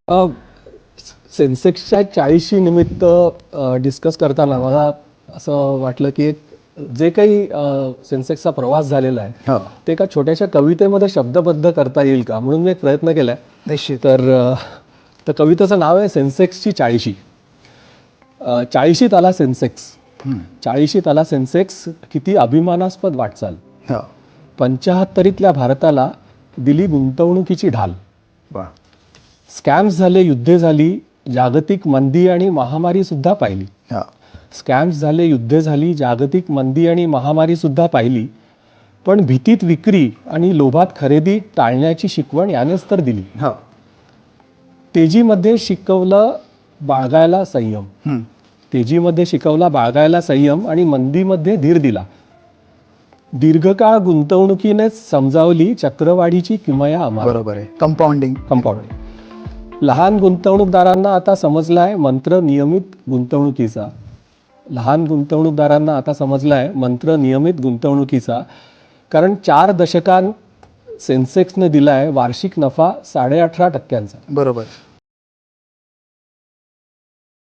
अ, सेन्सेक्सच्या 40शी निमित्त डिस्कस करताना मला असं वाटलं की जे काही सेन्सेक्सचा प्रवास झालेला आहे हो ते एका छोट्याशा कवितेमध्ये शब्दबद्ध करता येईल का म्हणून मी एक प्रयत्न केला. निश्चित. तर कवितेचं नाव आहे सेन्सेक्सची 40शी. 40शीत आला सेन्सेक्स, 40शीत आला सेन्सेक्स, किती अभिमानास्पद वाटचाल. हो 75रीतल्या भारताला दिली गुंतवणुकीची ढाल. वा स्कॅम्स झाले, युद्धे झाली, जागतिक मंदी आणि महामारी सुद्धा पाहिली. हो स्कॅम्स झाले, युद्धे झाली, जागतिक मंदी आणि महामारी सुद्धा पाहिली, पण भीतीत विक्री आणि लोभात खरेदी टाळण्याची शिकवण यानेच तर दिली. हो तेजीमध्ये शिकवलं बाळगायला संयम, तेजीमध्ये शिकवला बाळगायला संयम आणि मंदीमध्ये धीर दिला. दीर्घकाळ गुंतवणुकीनेच समजावली चक्रवाढीची किमया आम्हाला. बरोबर आहे. कंपाऊंडिंग. कंपाऊंडिंग. लहान गुंतवणूकदारांना आता समजलाय मंत्र नियमित गुंतवणुकीचा. लहान गुंतवणूकदारांना आता समजलाय मंत्र नियमित गुंतवणुकीचा. कारण 4 दशकांत सेन्सेक्सने दिलाय वार्षिक नफा 18.5%. बरोबर.